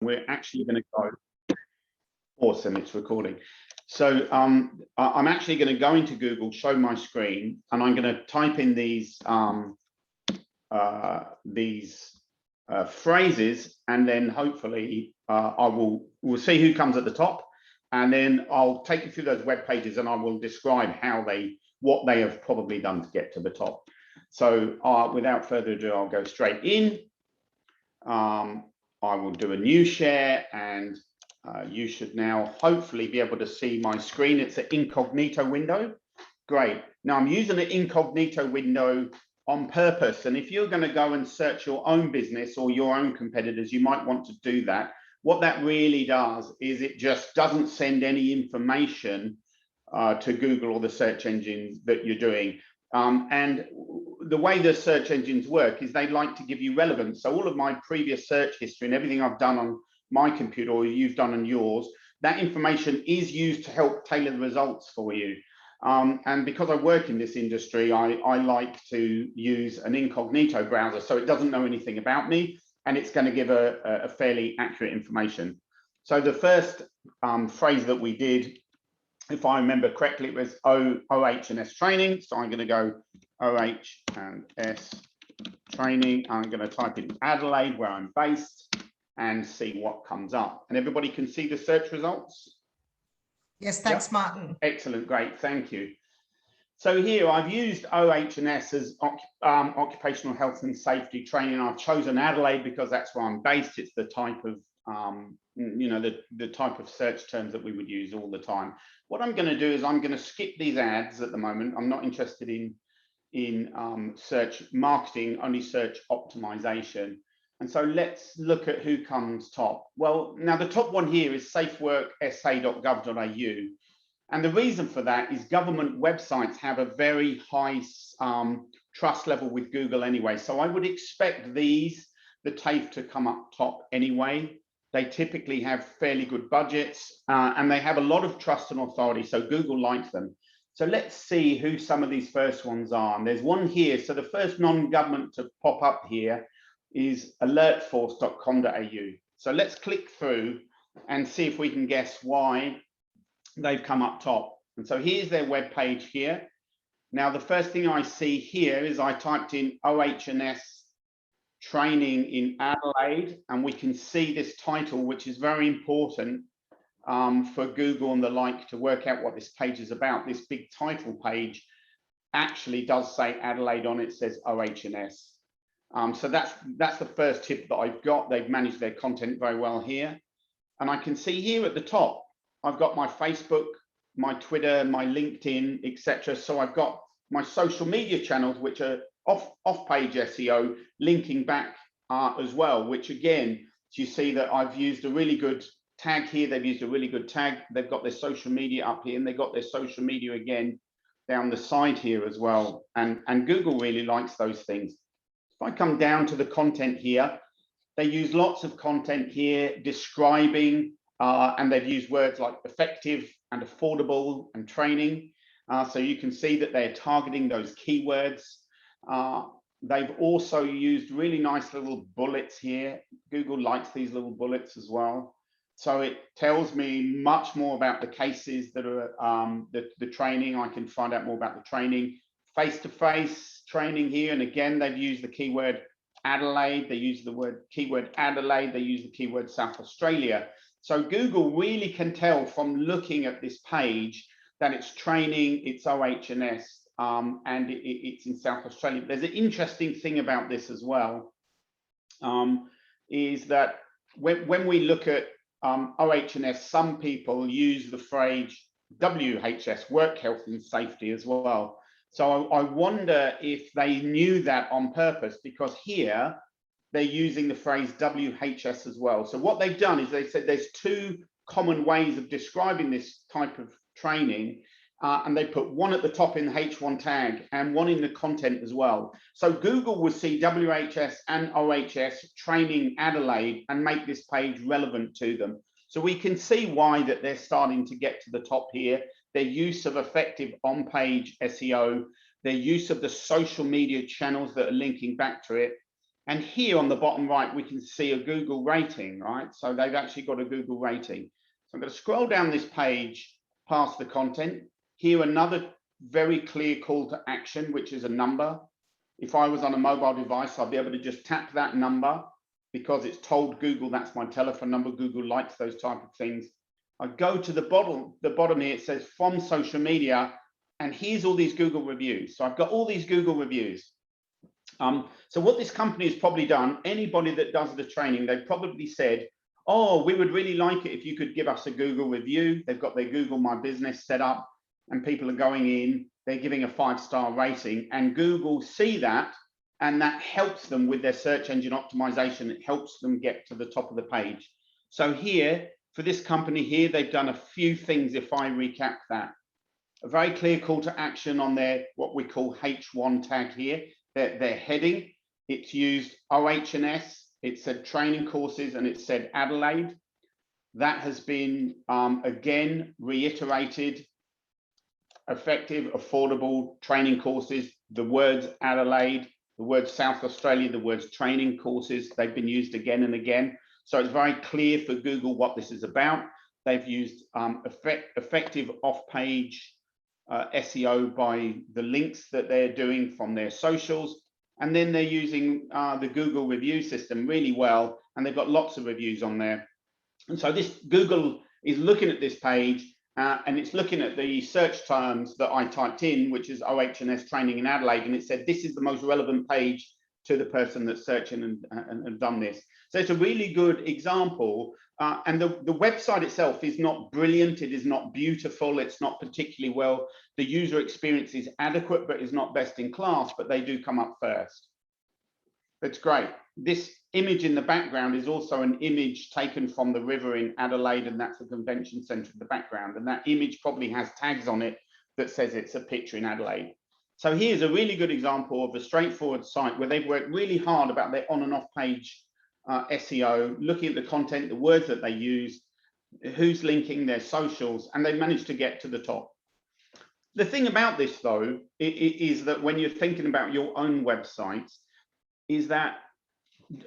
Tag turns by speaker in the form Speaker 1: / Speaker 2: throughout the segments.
Speaker 1: we're actually going to go. Awesome, it's recording. So I'm actually going to go into Google, show my screen, and I'm going to type in these phrases, and then hopefully we'll see who comes at the top, and then I'll take you through those web pages, and I will describe what they have probably done to get to the top. So without further ado, I'll go straight in. I will do a new share, and you should now hopefully be able to see my screen. It's an incognito window. Great. Now I'm using an incognito window on purpose. And if you're going to go and search your own business or your own competitors, you might want to do that. What that really does is it just doesn't send any information to Google or the search engines that you're doing. And the way the search engines work is they like to give you relevance. So all of my previous search history and everything I've done on my computer or you've done on yours, that information is used to help tailor the results for you. And because I work in this industry, I like to use an incognito browser, so it doesn't know anything about me, and it's going to give a fairly accurate information. So the first phrase that we did, if I remember correctly, it was OH&S training. So I'm going to go OH&S training. I'm going to type in Adelaide, where I'm based, and see what comes up. And everybody can see the search results?
Speaker 2: Yes, thanks, yep. Martin.
Speaker 1: Excellent, great, thank you. So here I've used OH&S as occupational health and safety training. I've chosen Adelaide because that's where I'm based. It's the type of the type of search terms that we would use all the time. What I'm going to do is I'm going to skip these ads at the moment. I'm not interested in search marketing, only search optimization. And so let's look at who comes top. Well, now the top one here is safeworksa.gov.au. And the reason for that is government websites have a very high trust level with Google anyway. So I would expect the TAFE to come up top anyway. They typically have fairly good budgets and they have a lot of trust and authority. So Google likes them. So let's see who some of these first ones are. And there's one here. So the first non-government to pop up here is alertforce.com.au. So let's click through and see if we can guess why they've come up top. And so here's their web page here. Now the first thing I see here is I typed in OH&S training in Adelaide, and we can see this title, which is very important for Google and the like to work out what this page is about. This big title page actually does say Adelaide on it, it says OH&S. So that's the first tip that I've got. They've managed their content very well here. And I can see here at the top, I've got my Facebook, my Twitter, my LinkedIn, etc. So I've got my social media channels, which are off-page SEO, linking back as well, which again, you see that I've used a really good tag here. They've used a really good tag. They've got their social media up here, and they've got their social media again down the side here as well. And Google really likes those things. If I come down to the content here, they use lots of content here describing, and they've used words like effective and affordable and training. So you can see that they're targeting those keywords. They've also used really nice little bullets here. Google likes these little bullets as well. So it tells me much more about the cases that are the training. I can find out more about the training, face-to-face training here. And again, they've used the keyword Adelaide. They use the keyword Adelaide. They use the keyword South Australia. So Google really can tell from looking at this page that it's training, it's OH&S, and it's in South Australia. There's an interesting thing about this as well, is that when we look at OH&S, some people use the phrase WHS, work health and safety, as well. So I wonder if they knew that on purpose, because here they're using the phrase WHS as well. So what they've done is they said there's two common ways of describing this type of training, and they put one at the top in the H1 tag and one in the content as well. So Google will see WHS and OHS training Adelaide and make this page relevant to them. So we can see why that they're starting to get to the top here. Their use of effective on-page SEO, their use of the social media channels that are linking back to it, And here on the bottom right, we can see a Google rating, right? So they've actually got a Google rating. So I'm going to scroll down this page past the content. Here, another very clear call to action, which is a number. If I was on a mobile device, I'd be able to just tap that number because it's told Google that's my telephone number. Google likes those type of things. I go to the bottom here, it says from social media, and here's all these Google reviews. So I've got all these Google reviews. So what this company has probably done, anybody that does the training, they've probably said, oh, we would really like it if you could give us a Google review. They've got their Google My Business set up and people are going in, they're giving a 5-star rating, and Google see that, and that helps them with their search engine optimization. It helps them get to the top of the page. So here, for this company here, they've done a few things. If I recap that, a very clear call to action on their, what we call H1 tag here, their heading. It's used OH&S, it said training courses, and it said Adelaide. That has been, again, reiterated. Effective, affordable training courses, the words Adelaide, the words South Australia, the words training courses, they've been used again and again. So it's very clear for Google what this is about. They've used effective off-page SEO by the links that they're doing from their socials. And then they're using the Google review system really well. And they've got lots of reviews on there. And so this Google is looking at this page and it's looking at the search terms that I typed in, which is OH&S training in Adelaide. And it said, this is the most relevant page to the person that's searching and done this. So it's a really good example. And the website itself is not brilliant. It is not beautiful. It's not particularly well. The user experience is adequate, but is not best in class, but they do come up first. It's great. This image in the background is also an image taken from the river in Adelaide, and that's the convention centre in the background. And that image probably has tags on it that says it's a picture in Adelaide. So here's a really good example of a straightforward site where they've worked really hard about their on and off page SEO, looking at the content, the words that they use, who's linking, their socials, and they managed to get to the top. The thing about this, though, is that when you're thinking about your own websites, is that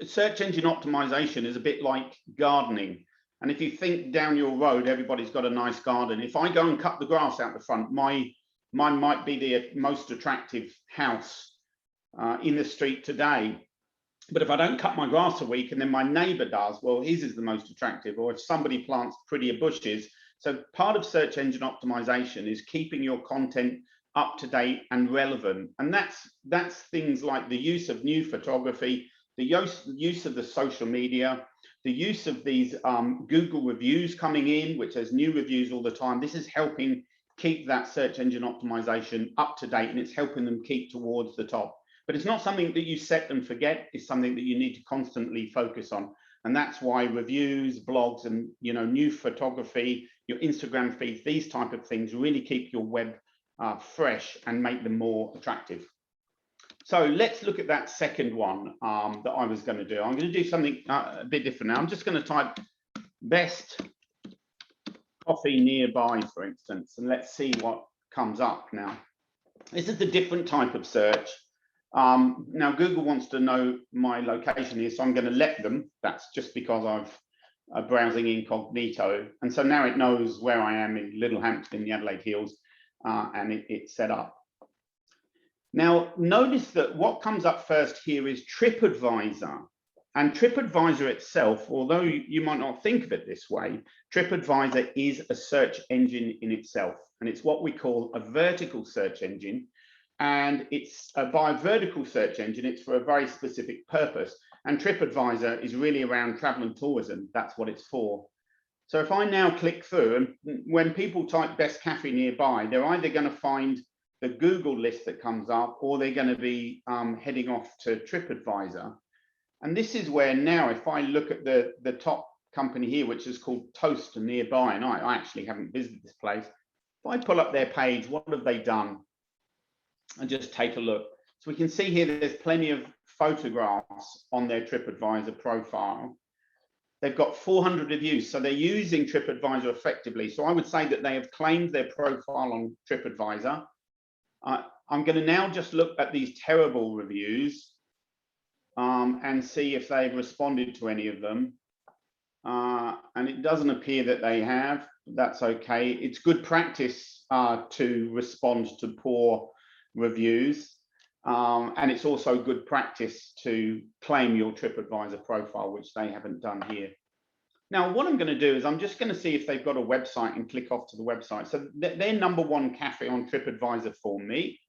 Speaker 1: search engine optimization is a bit like gardening. And if you think down your road, everybody's got a nice garden. If I go and cut the grass out the front, mine might be the most attractive house in the street today. But if I don't cut my grass a week and then my neighbor does, well, his is the most attractive. Or if somebody plants prettier bushes. So part of search engine optimization is keeping your content up to date and relevant. And that's things like the use of new photography, the use of the social media, the use of these Google reviews coming in, which has new reviews all the time. This is helping keep that search engine optimization up to date, and it's helping them keep towards the top. But it's not something that you set and forget. It's something that you need to constantly focus on. And that's why reviews, blogs, and new photography, your Instagram feeds, these type of things really keep your web fresh and make them more attractive. So let's look at that second one that I was going to do. I'm going to do something a bit different now. I'm just going to type best coffee nearby, for instance, and let's see what comes up now. This is a different type of search. Now Google wants to know my location here, so I'm going to let them. That's just because I'm browsing incognito, and so now it knows where I am in Littlehampton in the Adelaide Hills, and it's set up. Now notice that what comes up first here is TripAdvisor, and TripAdvisor itself, although you might not think of it this way, TripAdvisor is a search engine in itself, and it's what we call a vertical search engine. And it's by a vertical search engine, it's for a very specific purpose. And TripAdvisor is really around travel and tourism. That's what it's for. So if I now click through, and when people type best cafe nearby, they're either going to find the Google list that comes up, or they're going to be heading off to TripAdvisor. And this is where now, if I look at the top company here, which is called Toast Nearby, and I actually haven't visited this place. If I pull up their page, what have they done? And just take a look. So we can see here there's plenty of photographs on their TripAdvisor profile. They've got 400 reviews, so they're using TripAdvisor effectively. So I would say that they have claimed their profile on TripAdvisor. I'm going to now just look at these terrible reviews. and see if they've responded to any of them. And it doesn't appear that they have. That's okay. It's good practice to respond to poor reviews. And it's also good practice to claim your TripAdvisor profile, which they haven't done here. Now, what I'm going to do is I'm just going to see if they've got a website and click off to the website. So they're #1 cafe on TripAdvisor for me.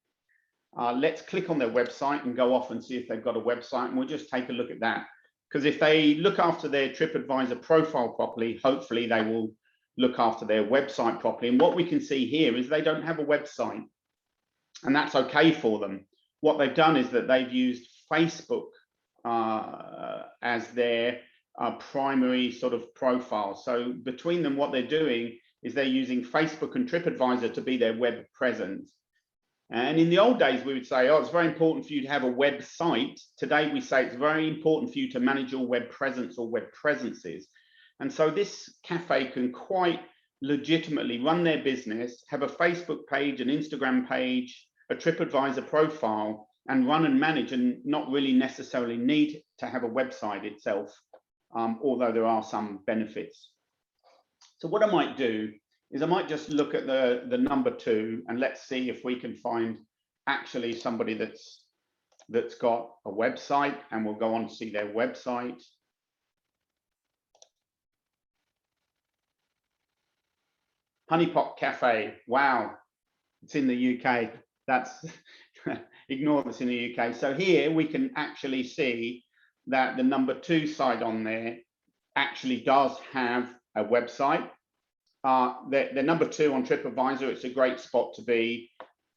Speaker 1: Let's click on their website and go off and see if they've got a website, and we'll just take a look at that. Because if they look after their TripAdvisor profile properly, hopefully they will look after their website properly. And what we can see here is they don't have a website, and that's okay for them. What they've done is that they've used Facebook as their primary sort of profile. So between them, what they're doing is they're using Facebook and TripAdvisor to be their web presence. And in the old days, we would say, oh, it's very important for you to have a website. Today, we say it's very important for you to manage your web presence or web presences. And so this cafe can quite legitimately run their business, have a Facebook page, an Instagram page, a TripAdvisor profile, and run and manage, and not really necessarily need to have a website itself, although there are some benefits. So what I might do is I might just look at the #2, and let's see if we can find actually somebody that's got a website, and we'll go on to see their website. Honeypot Cafe, wow, it's in the UK. That's ignore this in the UK. So here we can actually see that the #2 site on there actually does have a website. They're #2 on TripAdvisor. It's a great spot to be,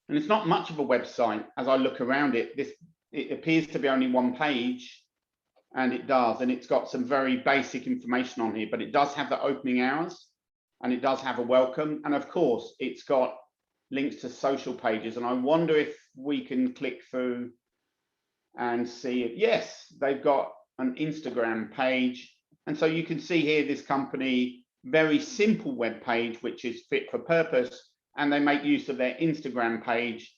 Speaker 1: and it's not much of a website. As I look around it, it appears to be only one page, and it's got some very basic information on here, but it does have the opening hours, and it does have a welcome, and of course it's got links to social pages. And I wonder if we can click through and see it. Yes, they've got an Instagram page, and so you can see here this company, very simple web page, which is fit for purpose, and they make use of their Instagram page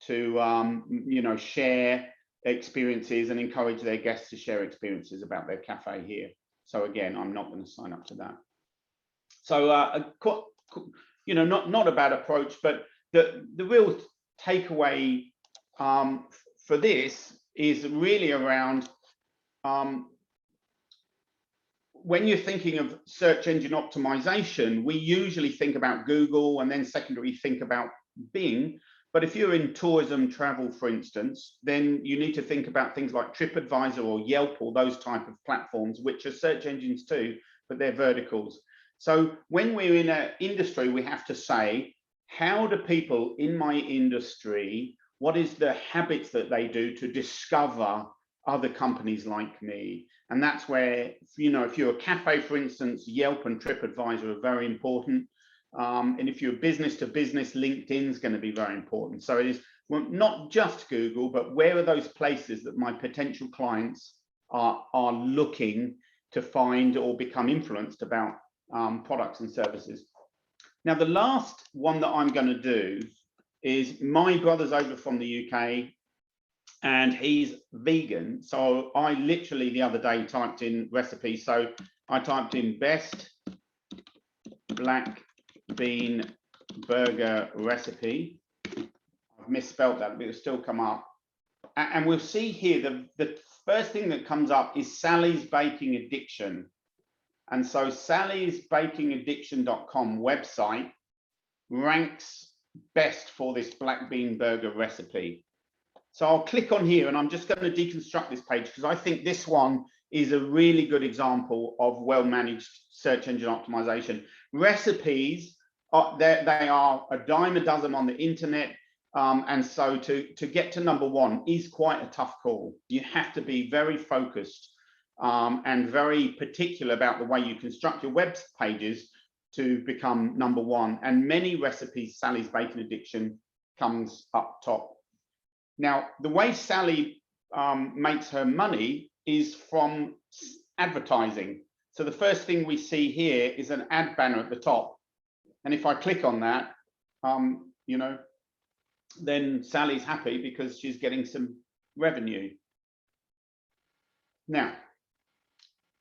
Speaker 1: to share experiences and encourage their guests to share experiences about their cafe here. So again, I'm not going to sign up to that. So not a bad approach, but the real takeaway for this is really around when you're thinking of search engine optimization, we usually think about Google, and then secondary think about Bing. But if you're in tourism travel, for instance, then you need to think about things like TripAdvisor or Yelp or those type of platforms, which are search engines too, but they're verticals. So when we're in an industry, we have to say, how do people in my industry, what is the habits that they do to discover other companies like me? And that's where, if you're a cafe, for instance, Yelp and TripAdvisor are very important. And if you're business to business, LinkedIn is going to be very important. So it is not just Google, but where are those places that my potential clients are looking to find or become influenced about products and services. Now, the last one that I'm going to do is my brother's over from the UK, and he's vegan. So I literally the other day typed in recipes. So I typed in best black bean burger recipe. I've misspelled that, but it'll still come up. And we'll see here the first thing that comes up is Sally's Baking Addiction. And so sallysbakingaddiction.com website ranks best for this black bean burger recipe. So I'll click on here, and I'm just going to deconstruct this page because I think this one is a really good example of well-managed search engine optimization. Recipes, they are a dime a dozen on the internet. And so to get to #1 is quite a tough call. You have to be very focused and very particular about the way you construct your web pages to become #1. And many recipes, Sally's Baking Addiction comes up top. Now, the way Sally makes her money is from advertising. So the first thing we see here is an ad banner at the top. And if I click on that, then Sally's happy because she's getting some revenue. Now,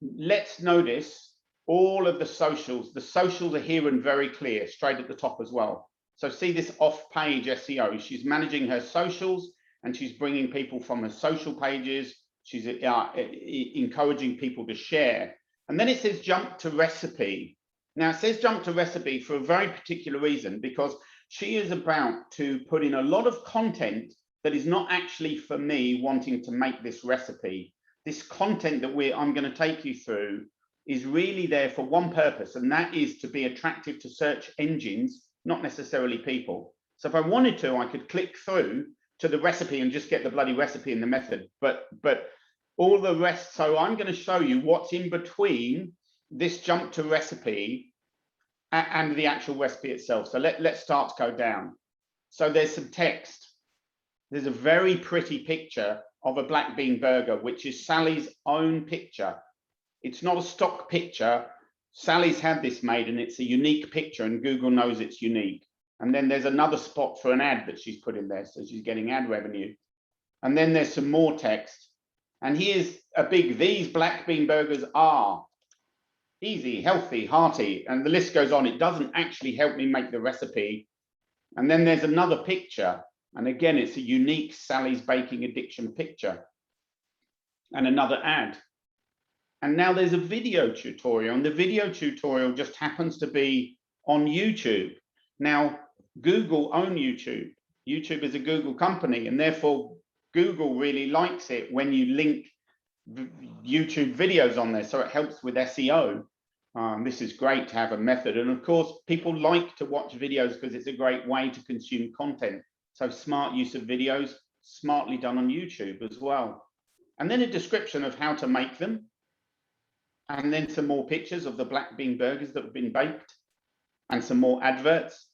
Speaker 1: let's notice all of the socials. The socials are here and very clear, straight at the top as well. So see this off-page SEO. She's managing her socials and she's bringing people from her social pages. She's encouraging people to share. And then it says jump to recipe. Now it says jump to recipe for a very particular reason, because she is about to put in a lot of content that is not actually for me wanting to make this recipe. This content that I'm going to take you through is really there for one purpose, and that is to be attractive to search engines, not necessarily people. So if I wanted to, I could click through to the recipe and just get the bloody recipe and the method, but all the rest. So I'm going to show you what's in between this jump to recipe and the actual recipe itself. So let's start to go down. So there's some text. There's a very pretty picture of a black bean burger, which is Sally's own picture. It's not a stock picture. Sally's had this made and it's a unique picture, and Google knows it's unique. And then there's another spot for an ad that she's put in there, so she's getting ad revenue. And then there's some more text. And here's a big, these black bean burgers are easy, healthy, hearty, and the list goes on. It doesn't actually help me make the recipe. And then there's another picture. And again, it's a unique Sally's Baking Addiction picture. And another ad. And now there's a video tutorial, and the video tutorial just happens to be on YouTube. Now, Google own YouTube. YouTube is a Google company, and therefore Google really likes it when you link YouTube videos on there, so it helps with SEO. This is great to have a method, and of course people like to watch videos because it's a great way to consume content. So smart use of videos, smartly done on YouTube as well. And then a description of how to make them, and then some more pictures of the black bean burgers that have been baked, and some more adverts,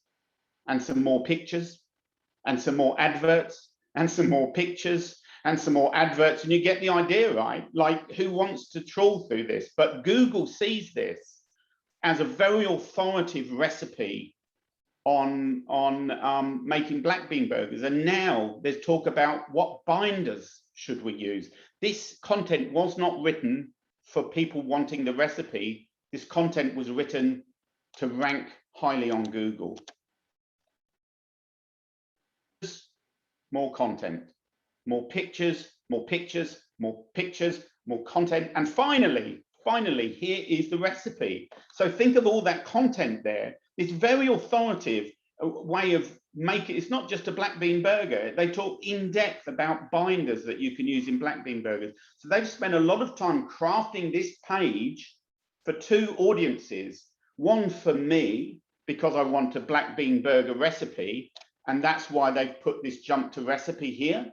Speaker 1: and some more pictures, and some more adverts, and some more pictures, and some more adverts, and you get the idea, right? Like, who wants to trawl through this? But Google sees this as a very authoritative recipe on making black bean burgers. And now there's talk about what binders should we use. This content was not written for people wanting the recipe. This content was written to rank highly on Google. More content, more pictures, more pictures, more pictures, more content. And finally, here is the recipe. So think of all that content there. It's very authoritative way of making it. It's not just a black bean burger. They talk in depth about binders that you can use in black bean burgers. So they've spent a lot of time crafting this page for two audiences. One for me, because I want a black bean burger recipe, and that's why they've put this jump to recipe here.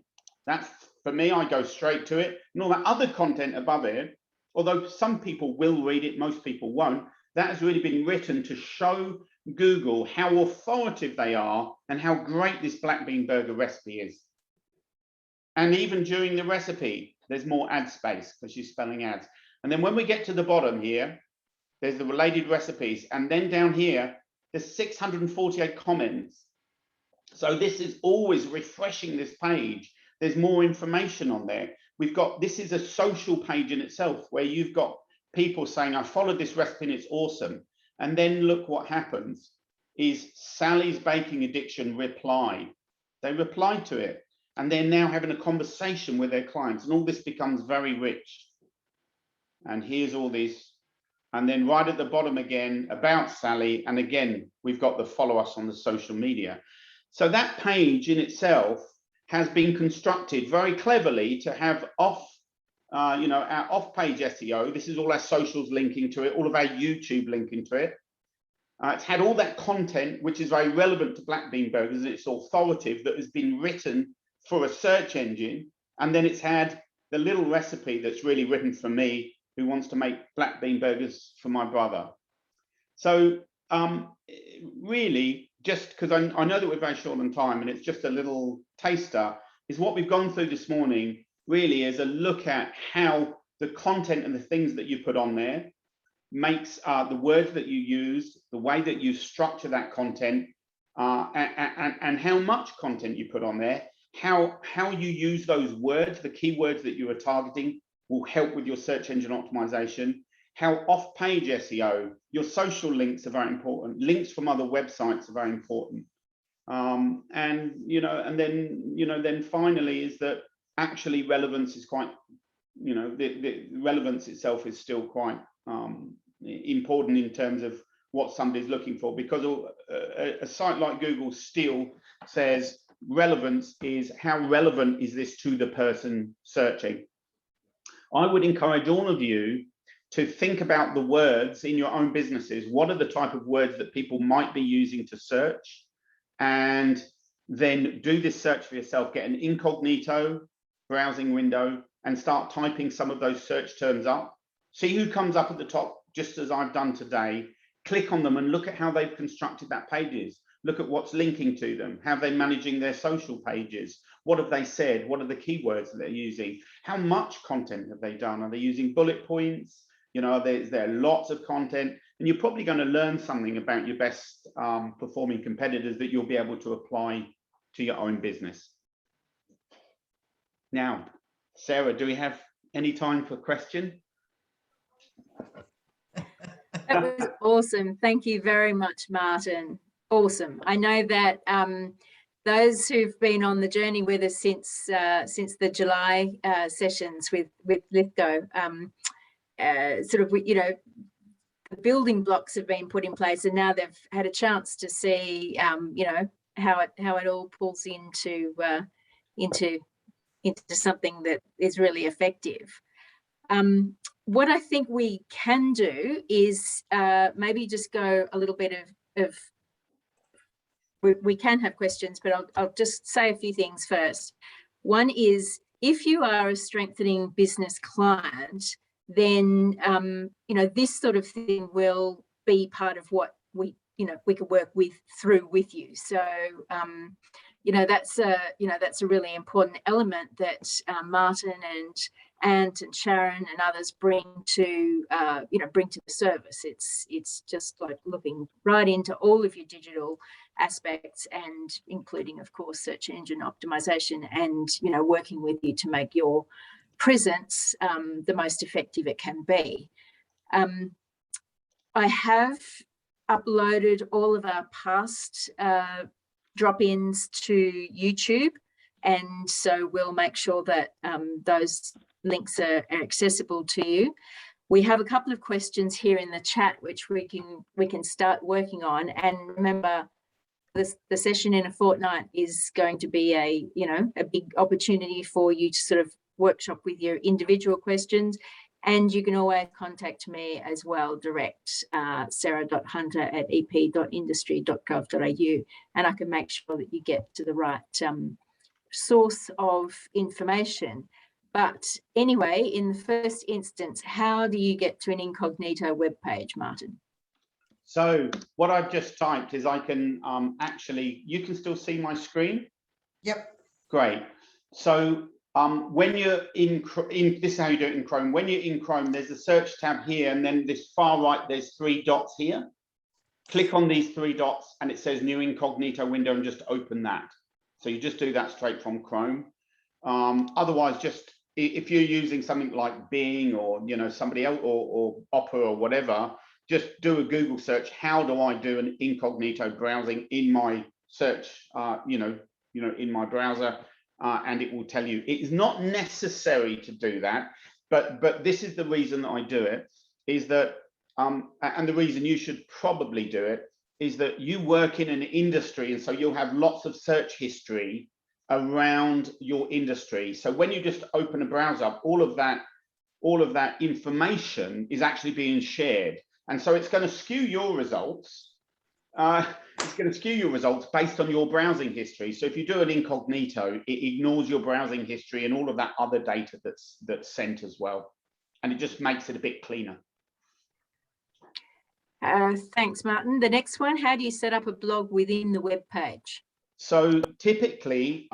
Speaker 1: That's for me, I go straight to it. And all that other content above it, although some people will read it, most people won't, that has really been written to show Google how authoritative they are and how great this black bean burger recipe is. And even during the recipe, there's more ad space because she's spelling ads. And then when we get to the bottom here, there's the related recipes. And then down here, there's 648 comments. So this is always refreshing this page. There's more information on there. We've got, this is a social page in itself where you've got people saying, I followed this recipe and it's awesome. And then look what happens is Sally's Baking Addiction replied. They replied to it, and they're now having a conversation with their clients, and all this becomes very rich. And here's all this. And then right at the bottom again, about Sally. And again, we've got the follow us on the social media. So that page in itself has been constructed very cleverly to have our off-page SEO. This is all our socials linking to it, all of our YouTube linking to it. It's had all that content, which is very relevant to black bean burgers, and it's authoritative, that has been written for a search engine. And then it's had the little recipe that's really written for me, who wants to make black bean burgers for my brother. So really, just because I know that we're very short on time, and it's just a little taster, is what we've gone through this morning really is a look at how the content and the things that you put on there makes the words that you use, the way that you structure that content, and how much content you put on there, how you use those words, the keywords that you are targeting, will help with your search engine optimization. How off-page SEO, your social links are very important. Links from other websites are very important. And then finally is that actually relevance is quite, the relevance itself is still quite important in terms of what somebody's looking for, because a site like Google still says relevance is how relevant is this to the person searching. I would encourage all of you to think about the words in your own businesses. What are the type of words that people might be using to search? And then do this search for yourself. Get an incognito browsing window and start typing some of those search terms up. See who comes up at the top, just as I've done today. Click on them and look at how they've constructed that pages. Look at what's linking to them. How they're managing their social pages. What have they said? What are the keywords that they're using? How much content have they done? Are they using bullet points? Is there lots of content? And you're probably going to learn something about your best performing competitors that you'll be able to apply to your own business. Now, Sarah, do we have any time for question?
Speaker 3: That was awesome. Thank you very much, Martin. Awesome. I know that those who've been on the journey with us since the July sessions with Lithgow, the building blocks have been put in place, and now they've had a chance to see, how it all pulls into something that is really effective. What I think we can do is maybe just go a little bit of we can have questions, but I'll just say a few things first. One is, if you are a strengthening business client, then this sort of thing will be part of what we could work through with you. So that's a really important element that Martin and Ant and Sharon and others bring to the service. It's just like looking right into all of your digital aspects, and including, of course, search engine optimization, and working with you to make your presence the most effective it can be. I have uploaded all of our past drop-ins to YouTube, and so we'll make sure that those links are accessible to you. We have a couple of questions here in the chat which we can start working on, and remember, the session in a fortnight is going to be a big opportunity for you to sort of workshop with your individual questions. And you can always contact me as well, direct, sarah.hunter@ep.industry.gov.au, and I can make sure that you get to the right source of information. But anyway, in the first instance, how do you get to an incognito web page, Martin?
Speaker 1: So what I've just typed is I can you can still see my screen?
Speaker 2: Yep.
Speaker 1: Great. So when you're in this is how you do it in Chrome. When you're in Chrome, there's a search tab here, and then this far right, there's 3 dots here. Click on these 3 dots and it says new incognito window, and just open that. So you just do that straight from Chrome. Otherwise, just if you're using something like Bing or somebody else or Opera or whatever, just do a Google search. How do I do an incognito browsing in my search? In my browser, and it will tell you. It is not necessary to do that, but this is the reason that I do it. Is that and the reason you should probably do it is that you work in an industry, and so you'll have lots of search history around your industry. So when you just open a browser up, all of that information is actually being shared. And so it's going to skew your results. It's going to skew your results based on your browsing history. So if you do an incognito, it ignores your browsing history and all of that other data that's sent as well. And it just makes it a bit cleaner.
Speaker 3: Thanks, Martin. The next one, how do you set up a blog within the web page?
Speaker 1: So typically,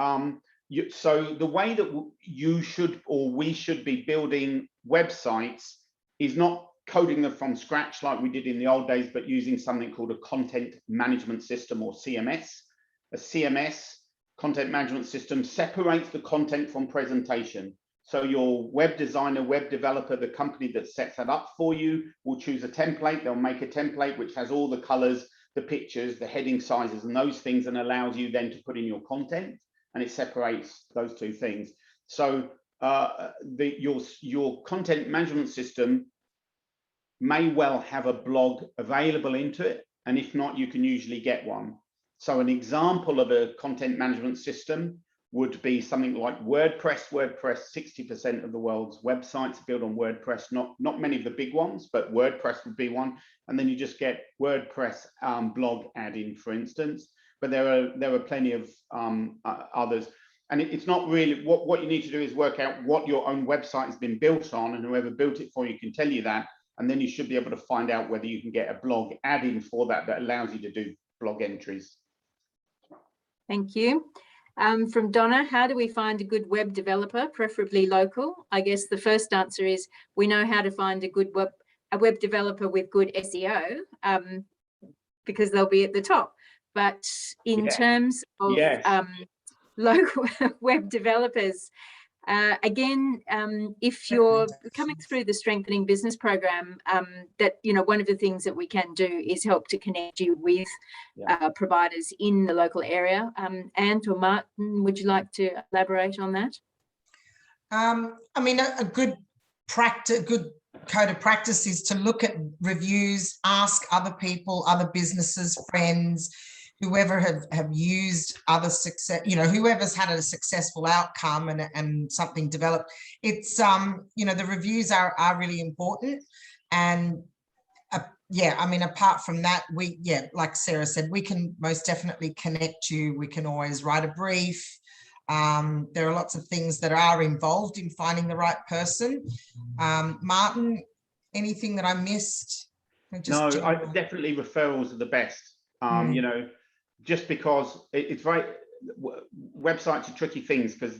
Speaker 1: so the way that you should, or we should be building websites is not coding them from scratch like we did in the old days, but using something called a content management system, or CMS. A CMS, content management system, separates the content from presentation. So your web designer, web developer, the company that sets that up for you will choose a template. They'll make a template which has all the colors, the pictures, the heading sizes, and those things, and allows you then to put in your content, and it separates those two things. So your content management system may well have a blog available into it, and if not, you can usually get one. So an example of a content management system would be something like WordPress. 60% of the world's websites are built on WordPress, not many of the big ones, but WordPress would be one. And then you just get WordPress blog add-in, for instance. But there are plenty of others. And it's not really, what you need to do is work out what your own website has been built on, and whoever built it for you can tell you that. And then you should be able to find out whether you can get a blog add-in for that allows you to do blog entries.
Speaker 3: Thank you. From Donna, how do we find a good web developer, preferably local? I guess the first answer is we know how to find a good web developer with good SEO, because they'll be at the top. But in terms of local web developers, again, if you're coming through the Strengthening Business program, that, you know, one of the things that we can do is help to connect you with providers in the local area. Ant or Martin, would you like to elaborate on that?
Speaker 2: I mean, a good code of practice is to look at reviews, ask other people, other businesses, friends, whoever have used other success, you know, whoever's had a successful outcome and something developed. It's you know, the reviews are really important. And yeah, I mean, apart from that, like Sarah said, we can most definitely connect you. We can always write a brief. There are lots of things that are involved in finding the right person. Martin, anything that I missed?
Speaker 1: No, definitely referrals are the best. You know, just because it's very, websites are tricky things because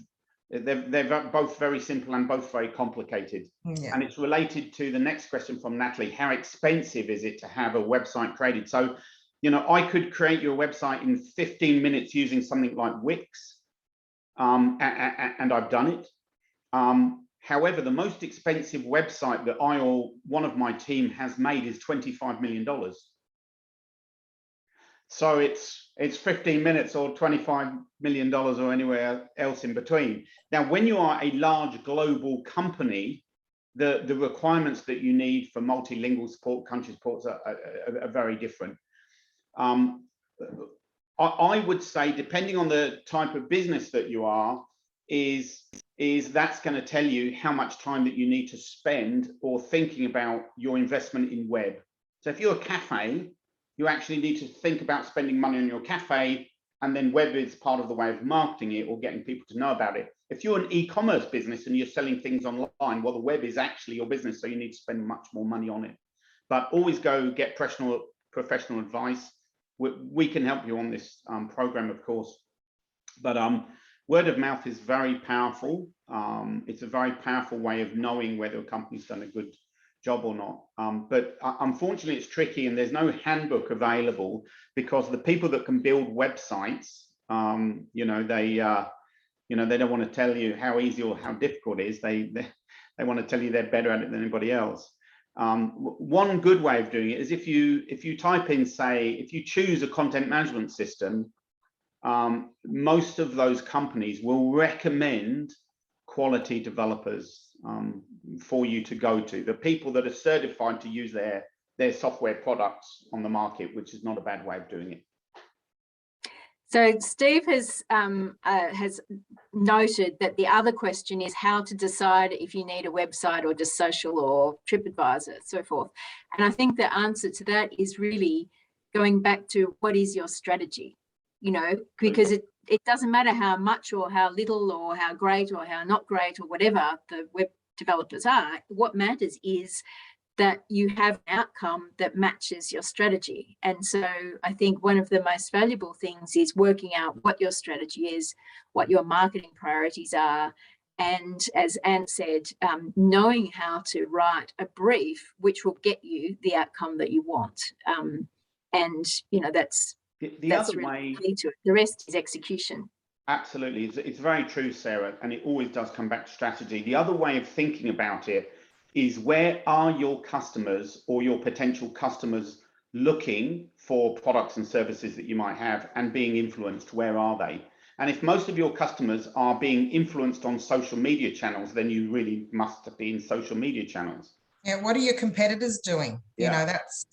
Speaker 1: they're both very simple and both very complicated. And it's related to the next question from Natalie: how expensive is it to have a website created? So, you know, I could create your website in 15 minutes using something like Wix, and I've done it. However, the most expensive website that I or one of my team has made is $25 million. So it's 15 minutes or $25 million or anywhere else in between. Now, when you are a large global company, the requirements that you need for multilingual support, country supports are very different. I would say, depending on the type of business that you are, is that's going to tell you how much time that you need to spend or thinking about your investment in web. So if you're a cafe, you actually need to think about spending money on your cafe, and then web is part of the way of marketing it or getting people to know about it. If you're an e-commerce business and you're selling things online, well, the web is actually your business, so you need to spend much more money on it. But always go get professional advice. We can help you on this program, of course. But word of mouth is very powerful. It's a very powerful way of knowing whether a company's done a good job or not. But unfortunately, it's tricky, and there's no handbook available, because the people that can build websites, you know, they don't want to tell you how easy or how difficult it is. They want to tell you they're better at it than anybody else. One good way of doing it is if you type in, say, if you choose a content management system, most of those companies will recommend quality developers for you to go to, the people that are certified to use their software products on the market, which is not a bad way of doing it.
Speaker 3: So Steve has noted that the other question is how to decide if you need a website or just social or TripAdvisor, so forth. And I think the answer to that is really going back to what is your strategy, you know, because it doesn't matter how much or how little or how great or how not great or whatever the web developers are. What matters is that you have an outcome that matches your strategy. And so I think one of the most valuable things is working out what your strategy is, what your marketing priorities are, and as Anne said, knowing how to write a brief which will get you the outcome that you want. And you know, that's
Speaker 1: the other
Speaker 3: really
Speaker 1: way
Speaker 3: key to it. The rest is execution.
Speaker 1: Absolutely. It's very true, Sarah, and it always does come back to strategy. The other way of thinking about it is, where are your customers or your potential customers looking for products and services that you might have and being influenced? Where are they? And if most of your customers are being influenced on social media channels, then you really must be in social media channels.
Speaker 2: Yeah, what are your competitors doing? You know, that's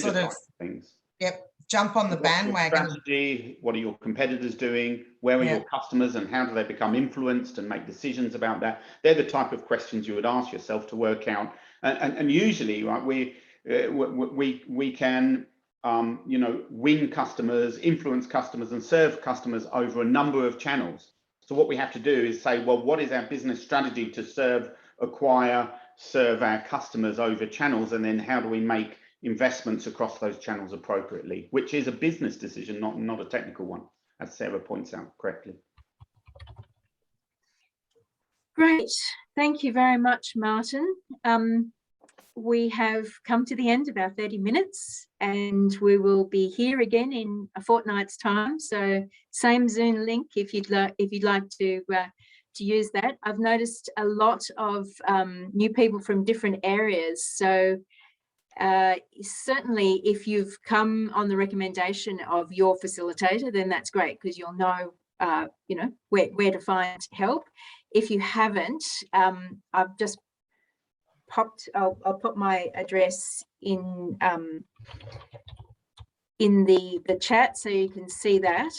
Speaker 2: sort of
Speaker 1: things.
Speaker 2: Yep, jump on the bandwagon.
Speaker 1: Strategy, what are your competitors doing? Where are your customers, and how do they become influenced and make decisions about that? They're the type of questions you would ask yourself to work out. And usually, right, we can you know, win customers, influence customers, and serve customers over a number of channels. So what we have to do is say, well, what is our business strategy to serve, acquire, serve our customers over channels, and then how do we make investments across those channels appropriately, which is a business decision, not a technical one, as Sarah points out correctly.
Speaker 3: Great, thank you very much, Martin. We have come to the end of our 30 minutes, and we will be here again in a fortnight's time. So same Zoom link if you'd like to use that. I've noticed a lot of new people from different areas. So certainly if you've come on the recommendation of your facilitator, then that's great, because you'll know you know, where to find help. If you haven't, I've just popped, I'll put my address in the chat so you can see that,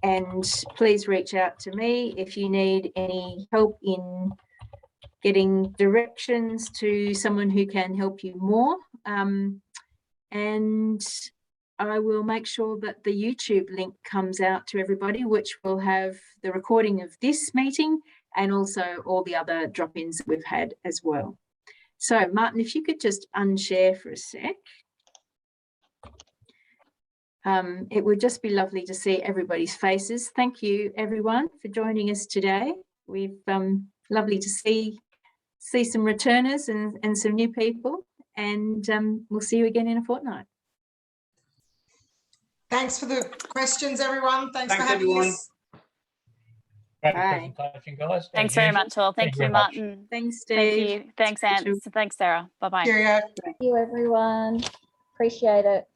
Speaker 3: and please reach out to me if you need any help in getting directions to someone who can help you more, and I will make sure that the YouTube link comes out to everybody, which will have the recording of this meeting and also all the other drop-ins that we've had as well. So Martin, if you could just unshare for a sec. It would just be lovely to see everybody's faces. Thank you everyone for joining us today. We've lovely to see some returners and some new people, and we'll see you again in a fortnight.
Speaker 2: Thanks for the questions, everyone. Thanks for having us.
Speaker 4: Great presentation, guys.
Speaker 5: Thanks very much, all. Thank you, Martin.
Speaker 3: Thanks, Steve.
Speaker 5: Thank you. Thanks, Ant. Thanks, Sarah. Bye-bye.
Speaker 2: Cheerio.
Speaker 6: Thank you, everyone. Appreciate it.